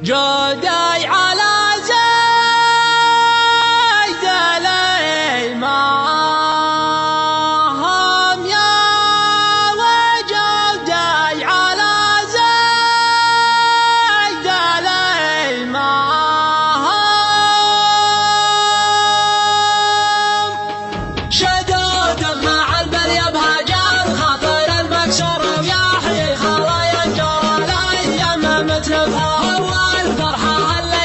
جودي على زيد الإمام يا وجودي على زيد الإمام شدود مع البلية بهجر خاطر المكسور ويحيي خلايا الجور الأيام متلفها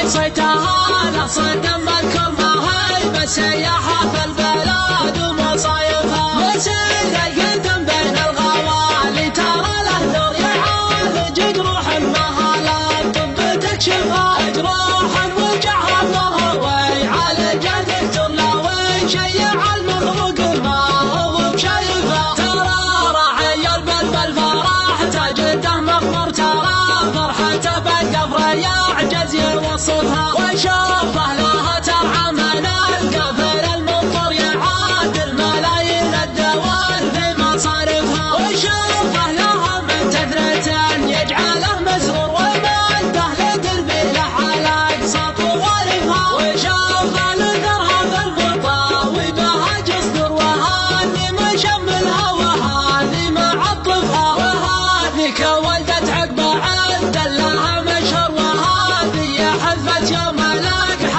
صيتها صدم مذكور ما هي مسيحة في البلاد ومصايفها مسيرة يقدم بين الغوالي ترى له نور يعالج جروح المهالات طب تكشفها جروح وجعها نورها ويعالج الدكتور لا ويشيع المخلوق ما هو بشايفها ترى راعي البلد بالفرح تجده مغمور ترى فرحته بالقبر يعجز يوصفها وشوفه لها ترعى من القفل المنظر يعادل ملايين الدوال في مصارفها وشوفه لها من تثرة يجعله مسرور ومده لدربي له على اقصى طوالفها وشوفه لثرها في البطاوي بها جسر وهذه مشملها وهذه معطفها وهذه كولدت عقب عد لها مشهر وهذه حذفت يوم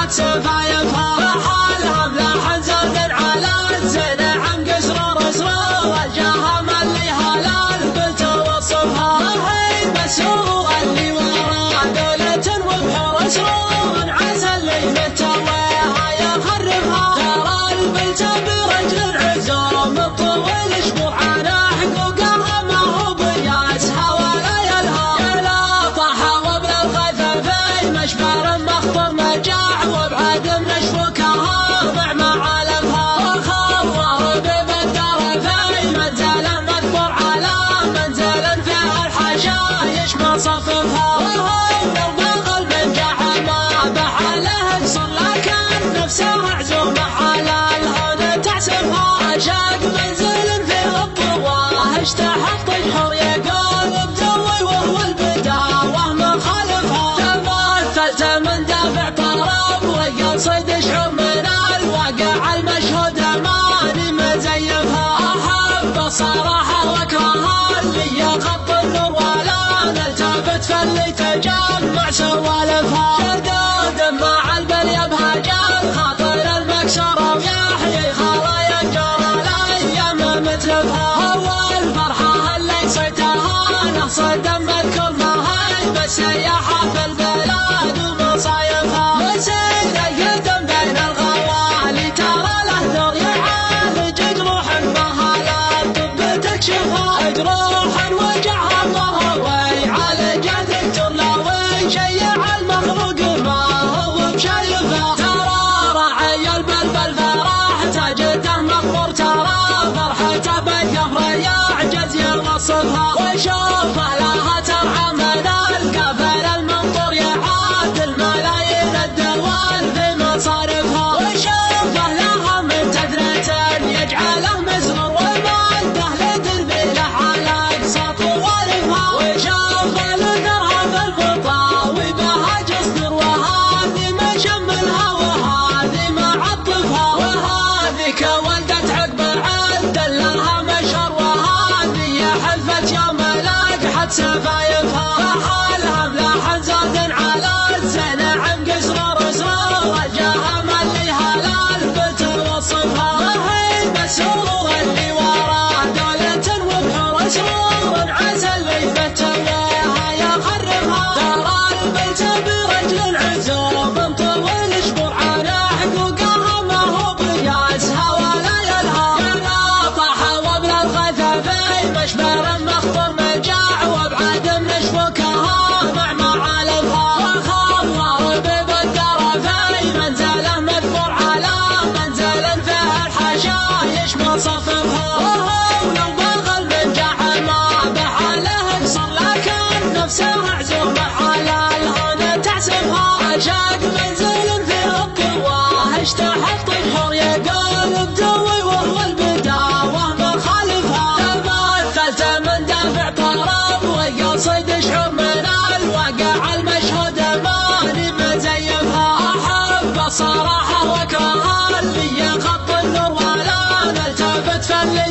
سفايفها بحالها ملاحن زاد على الزين عن قسرور اسرار الجاها مليها للبلت وصفها هي مسرور اللي ورا دولة وبحور اسرور عسى اللي متويها يخربها ترى البلت برجل عزوم الطويل شمور عن حقوقها ما هو بياسها ولا يلها يلا طاحة وابن الغثفين مشبر مخطر مجاع وبعد نشفكها مع معالمها وخور بمدار في منزل مذكور على منزل فيها الحشايش مصففها وهو البغل من جحما بحاله قصر لكن نفسها عزومه على الهون تحسبها عشاق منزل فيه الطواه اشتحق تجحر يقول بدوي وهو البداوه مخالفها تمثلت من دافع طرف صيد شعور من الواقع المشهود ماني مزيفها احب الصراحه واكرهها اللي يغط النور ولا نلتفت فاللي تجمع سوالفها شدود مع البليه بهجر خاطر المكسور ويحيي خلايا الجور الايام متلفها هو الفرحه اللي صيتها صدم مذكور ما هي مسيحه في البلاد ومصايفها مسيرة يقدم بين الغوالي ترى له نور يعالج جروح المهالات طب تكشفها جروح وجعها نورها ويعالج الدكتور لا ويشيع المخلوق ما هو بشايفها ترى راعي البلد بالفرح تجده مغمور ترى فرحته بالقبر يعجز يوصفها وشوفه لها ترعى من القفل المنظر يعادل ملايين الدوال في مصارفها وشوفه لها من تثرة يجعله مسرور ومده لدربي له على اقصى طوالفها وشوفه لثرها في البطاوي بها جسر وهذه مشملها وهذه معطفها وهذه كولدت عقب عد لها مشهر وهذه حذفت يوم لاقى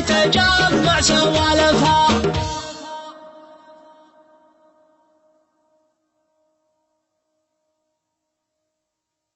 تجمع سوالفها.